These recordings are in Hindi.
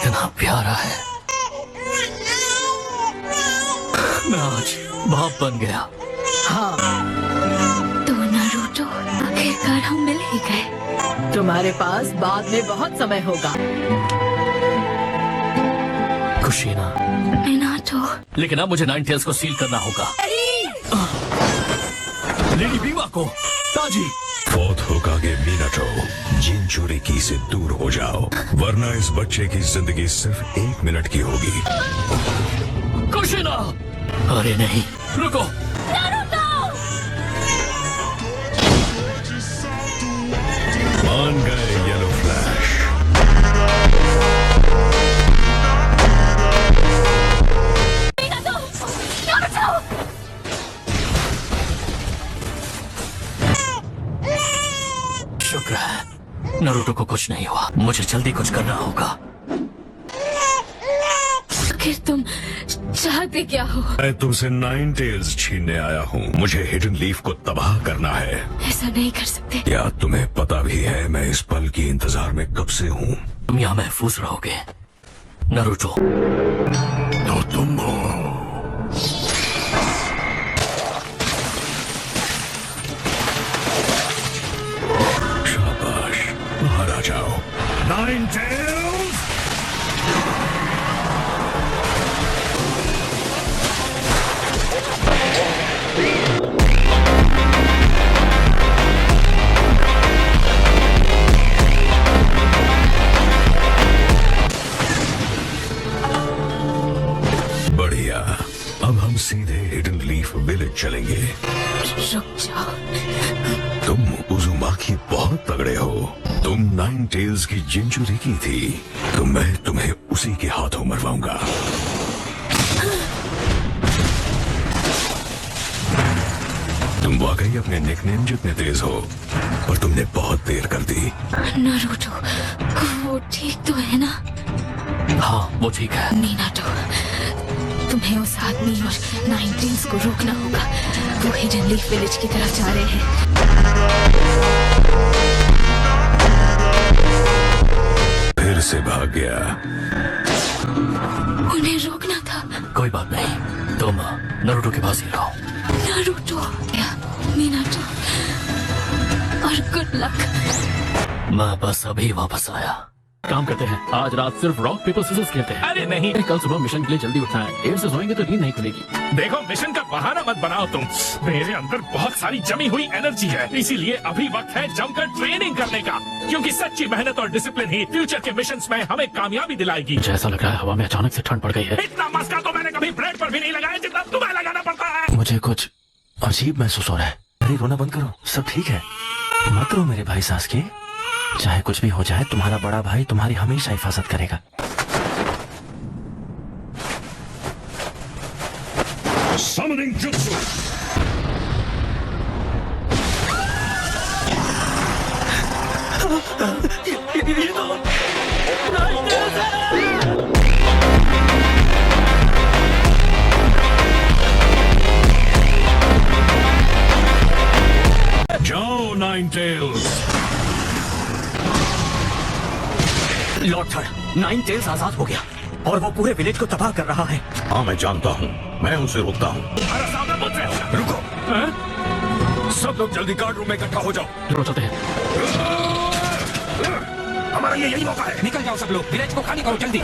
कितना प्यारा है। मैं आज बाप बन गया। हाँ, तो नारुतो आखिरकार हम मिल ही गए। तुम्हारे पास बाद में बहुत समय होगा। कुशीना, मिनाटो, लेकिन अब मुझे नाइन टेल्स को सील करना होगा। लेडी बीवा को, ताजी। फोर्थ होकागे मिनाटो, जिनचुरिकी से दूर हो जाओ, वरना इस बच्चे की जिंदगी सिर्फ 1 मिनट की होगी। कुशीना! अरे नहीं, रुको। मान गए येलो फ्लैश। शुक्र है नारुतो को कुछ नहीं हुआ। मुझे जल्दी कुछ करना होगा। आखिर तुम चाहते क्या हो? मैं तुमसे 9 टेल्स छीनने आया हूँ। मुझे हिडन लीफ को तबाह करना है। ऐसा नहीं कर सकते। क्या तुम्हें पता भी है मैं इस पल की इंतजार में कब से हूँ? तुम यहाँ महफूज रहोगे नारुतो। तो तुम हो। शाबाश, बाहर आ जाओ। 9 टेल्स! बढ़िया, अब हम सीधे हिडन लीफ विलेज चलेंगे। रुक जाओ। तुम उजुमाकी बहुत तगड़े हो। तुम 9 टेल्स की जिंचुरी की थी, तो मैं तुम्हें उसी के हाथों मरवाऊंगा। तुम वाकई अपने निकनेम जितने तेज हो, पर तुमने बहुत देर कर दी। नारुतो, वो ठीक तो है ना? हाँ, वो ठीक है। मिनाटो, तुम्हें उस आदमी और 9 टेल्स को रोकना होगा। वो हिडन लीफ विलेज की तरफ जा रहे हैं। फिर से भाग गया। उन्हें रोकना था। कोई बात नहीं, तुम नारुतो के पास ही रहो। नारुतो या मिनाटो, और गुड लक। मैं बस अभी वापस आया। काम करते हैं, आज रात सिर्फ रॉक पेपर सिजर्स खेलते हैं। अरे नहीं, कल सुबह मिशन के लिए जल्दी उठना है। देर से सोएंगे तो नींद नहीं खुलेगी। देखो मिशन का बहाना मत बनाओ तुम। मेरे अंदर बहुत सारी जमी हुई एनर्जी है, इसीलिए अभी वक्त है जमकर ट्रेनिंग करने का, क्योंकि सच्ची मेहनत और डिसिप्लिन ही फ्यूचर के मिशंस में हमें कामयाबी दिलाएगी। मुझे ऐसा लग रहा है हवा में अचानक से ठंड पड़ गई है। इतना मस्का तो मैंने कभी ब्रेड पर भी नहीं लगाया जितना तुम्हें लगाना पड़ता है। मुझे कुछ अजीब महसूस हो रहा है। अरे रोना बंद करो, सब ठीक है। मत रो मेरे भाई सासके। चाहे कुछ भी हो जाए, तुम्हारा बड़ा भाई तुम्हारी हमेशा हिफाजत करेगा। Summoning Jutsu! जाओ 9 टेल्स। लॉर्ड थर्ड, 9 टेल्स आजाद हो गया और वो पूरे विलेज को तबाह कर रहा है। हाँ मैं जानता हूँ, मैं उसे रोकता हूँ। रुको, सब लोग जल्दी गार्ड रूम में इकट्ठा हो जाओ। जरूर चलते हैं। हमारा ये यही मौका है। निकल जाओ सब लोग, विलेज को खाली करो जल्दी।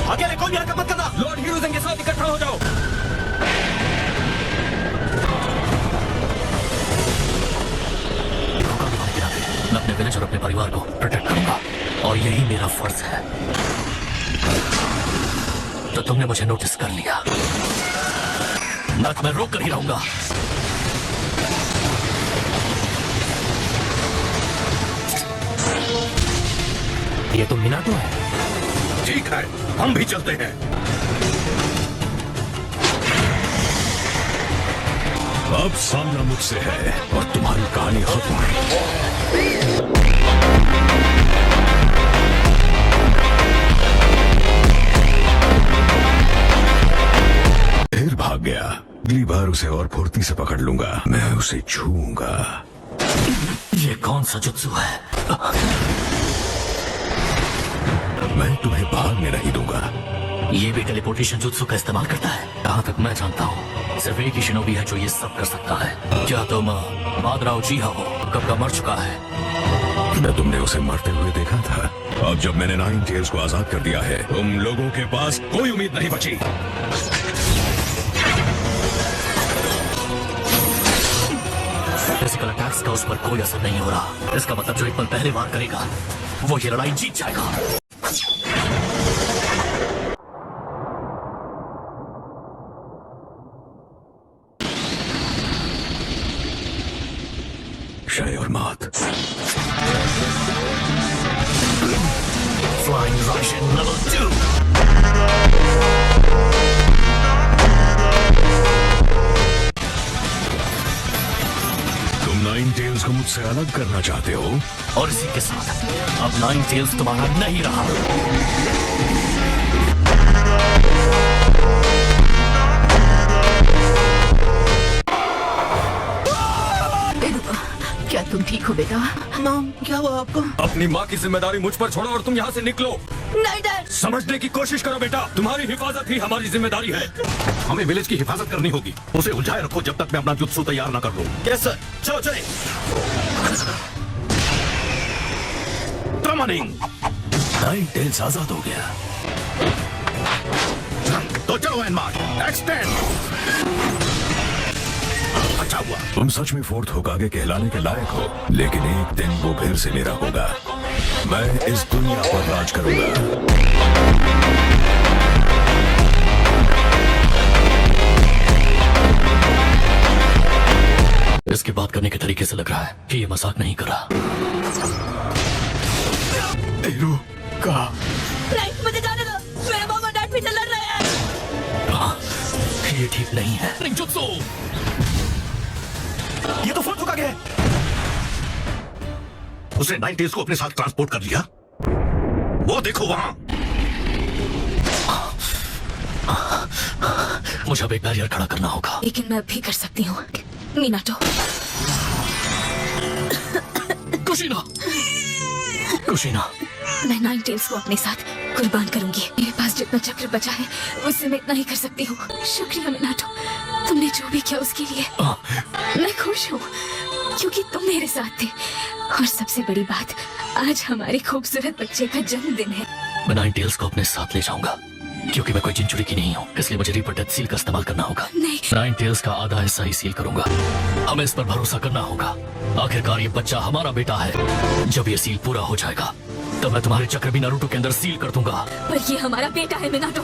अकेले कोई भी हरकत मत करना। लॉर्ड हीरोजन के साथ इकट्ठा हो जाओ। मैं अपने विलेज और अपने परिवार को प्रोटेक्ट करूंगा, और यही मेरा फर्ज है। तो तुमने मुझे नोटिस कर लिया, मैं तुम्हें रोक कर ही रहूंगा। ये तो मिनाटो है। ठीक है, हम भी चलते हैं। अब सामना मुझसे है और तुम्हारी कहानी खत्म है। फिर भाग गया। अगली बार उसे और फुर्ती से पकड़ लूंगा। मैं उसे छूऊंगा। ये कौन सा जुत्सु है? मैं तुम्हें भागने नहीं दूंगा। ये भी टेलीपोर्टेशन जुत्सु का इस्तेमाल करता है। जहाँ तक मैं जानता हूँ सिर्फ एक ही शिनोबी है जो ये सब कर सकता है। क्या तुम मादरा उचिहा हो? कब का मर चुका है। मैं तुमने उसे मरते हुए देखा था। अब जब मैंने नाइन टेल्स को आजाद कर दिया है, तुम लोगों के पास कोई उम्मीद नहीं बची। फिजिकल अटैक्स का उस पर कोई असर नहीं हो रहा। इसका मतलब जो एक पल पहले वार करेगा वो ये लड़ाई जीत जाएगा। शय और मात। Flying Russian level 2. तुम नाइन टेल्स को मुझसे अलग करना चाहते हो? और इसी के साथ अब नाइन टेल्स तुम्हारा नहीं रहा। क्या तुम ठीक हो बेटा? मॉम, क्या हुआ आपको? अपनी माँ की जिम्मेदारी मुझ पर छोड़ो और तुम यहाँ से निकलो। नहीं डैड। समझने की कोशिश करो बेटा, तुम्हारी हिफाजत ही हमारी जिम्मेदारी है। हमें विलेज की हिफाजत करनी होगी। उसे उलझाए रखो जब तक मैं अपना जुत्सु तैयार न कर लूं। यस सर, चलो चले। ट्रमनिंग, नाइन टेल्स आजाद हो गया। तो चलो एनमार्क, एक्सटेंड। अच्छा हुआ। तुम सच में फोर्थ होकागे कहलाने के लायक हो, लेकिन एक दिन वो फिर से मेरा होगा। मैं इस दुनिया पर राज करूंगा। इसके बात करने के तरीके से लग रहा है कि ये मजाक नहीं कर रहा। नहीं, मुझे जाने दो। मेरे मॉम और डैड पीछे लड़ रहे हैं। ये ठीक नहीं है। जुत्सु, ये तो फोर्थ होकागे है। उसने नाइन टेल्स को अपने साथ ट्रांसपोर्ट कर लिया। वो देखो वहां। मुझे अब एक बैरियर खड़ा करना होगा। लेकिन मैं भी कर सकती हूँ। मीनाटो, कुशीना, कुशीना, मैं नाइन टेल्स को अपने साथ कुर्बान करूंगी। मेरे पास जितना चक्र बचा है उससे मैं इतना ही कर सकती हूँ। शुक्रिया मीनाटो, तुमने जो भी किया उसके लिए। मैं खुश हूँ क्योंकि तुम मेरे साथ थे। और सबसे बड़ी बात, आज हमारे खूबसूरत बच्चे का जन्मदिन है। मैं नाइन टेल्स को अपने साथ ले जाऊंगा क्योंकि मैं कोई जिंचुरी की नहीं हूँ, इसलिए मुझे रीपर डेथ सील का इस्तेमाल करना होगा। नहीं, नाइन टेल्स का आधा हिस्सा ही सील करूंगा। हमें इस पर भरोसा करना होगा। आखिरकार ये बच्चा हमारा बेटा है। जब ये सील पूरा हो जाएगा तब मैं तुम्हारे चक्र भी नारुतो के अंदर सील कर दूंगा। पर ये हमारा बेटा है मीनाटो,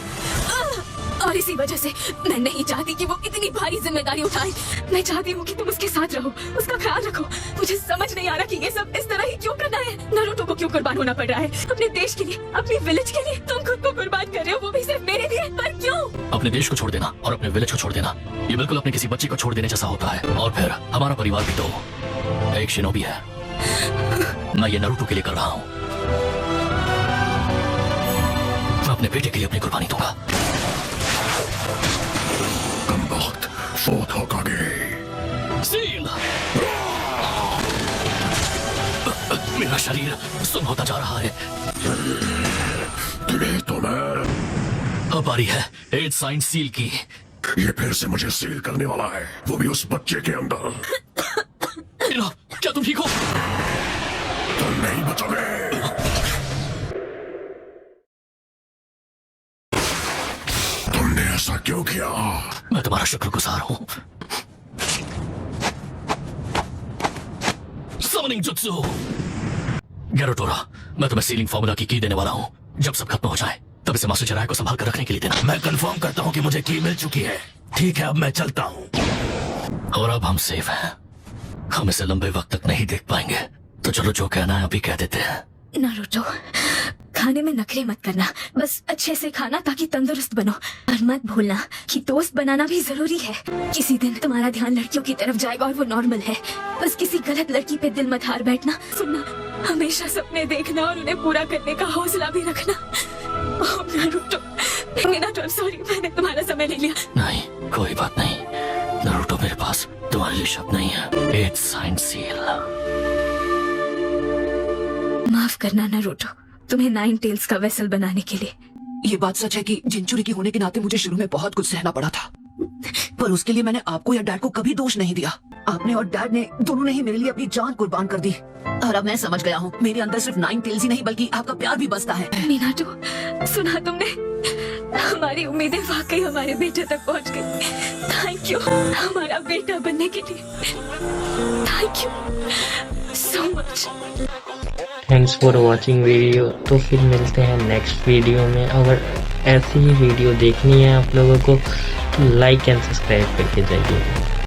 और इसी वजह से मैं नहीं चाहती कि वो इतनी भारी जिम्मेदारी उठाए। मैं चाहती हूँ कि तुम उसके साथ रहो, उसका ख्याल रखो। मुझे समझ नहीं आ रहा कि ये सब इस तरह ही क्यों करना है। नारुतो को क्यों कुर्बान होना पड़ रहा है? अपने देश के लिए, अपनी विलेज के लिए। तुम खुद को कुर्बान कर रहे हो, वो भी सिर्फ मेरे लिए। पर क्यों? अपने देश को छोड़ देना और अपने विलेज को छोड़ देना, ये बिल्कुल अपने किसी बच्चे को छोड़ देने जैसा होता है। और फिर हमारा परिवार भी तो एक शिनोबी है। मैं ये नारुतो के लिए कर रहा हूँ। मैं अपने बेटे के लिए अपनी कुर्बानी दूंगा। फोर्थ होकागे। सील। मेरा शरीर सुन होता जा रहा है। तो मैं अब बारी है 8 साइन सील की। ये फिर से मुझे सील करने वाला है, वो भी उस बच्चे के अंदर। मीना, क्या तुम ठीक हो? तुम नहीं बचोगे। तुमने ऐसा क्यों किया? मैं तुम्हारा शुक्रगुजार हूँ। Summoning jutsu. गैरोटोरा, मैं तुम्हें सीलिंग फार्मूला की देने वाला हूँ। जब सब खत्म हो जाए तब इसे मास्टर जराय को संभाल कर रखने के लिए देना। मैं कंफर्म करता हूँ कि मुझे की मिल चुकी है। ठीक है, अब मैं चलता हूँ। और अब हम सेफ हैं। हम इसे लंबे वक्त तक नहीं देख पाएंगे, तो चलो जो कहना है अभी कह देते हैं। नारुतो, खाने में नखरे मत करना, बस अच्छे से खाना ताकि तंदुरुस्त बनो। और मत भूलना कि दोस्त बनाना भी जरूरी है। किसी दिन तुम्हारा ध्यान लड़कियों की तरफ जाएगा और वो नॉर्मल है। बस किसी गलत लड़की पे दिल मत हार बैठना। सुनना, हमेशा सपने देखना और उन्हें पूरा करने का हौसला भी रखना। ओह नारुतो, मीनाटो, सॉरी, मैंने तुम्हारा समय ले लिया। नहीं, कोई बात नहीं। नारुतो मेरे पास तुम्हारे लिए शब्द नहीं है। It's signed seal. माफ करना नारुतो, तुम्हें 9 टेल्स का वेसल बनाने के लिए। ये बात सच है कि जिंचुरिकी होने के नाते मुझे शुरू में बहुत कुछ सहना पड़ा था, पर उसके लिए मैंने आपको या डैड को कभी दोष नहीं दिया। आपने और डैड ने दोनों ने ही मेरे लिए अपनी जान कुर्बान कर दी। और अब मैं समझ गया हूँ, मेरे अंदर सिर्फ 9 टेल्स ही नहीं बल्कि आपका प्यार भी बसता है। मीनाटो, सुना तुमने? हमारी उम्मीदें वाकई हमारे बेटे तक पहुँच गई। थैंक यू हमारा बेटा बनने के लिए। Thank you so much. Thanks for watching video. तो फिर मिलते हैं नेक्स्ट वीडियो में। अगर ऐसी ही वीडियो देखनी है आप लोगों को तो लाइक एंड सब्सक्राइब करके जाइए।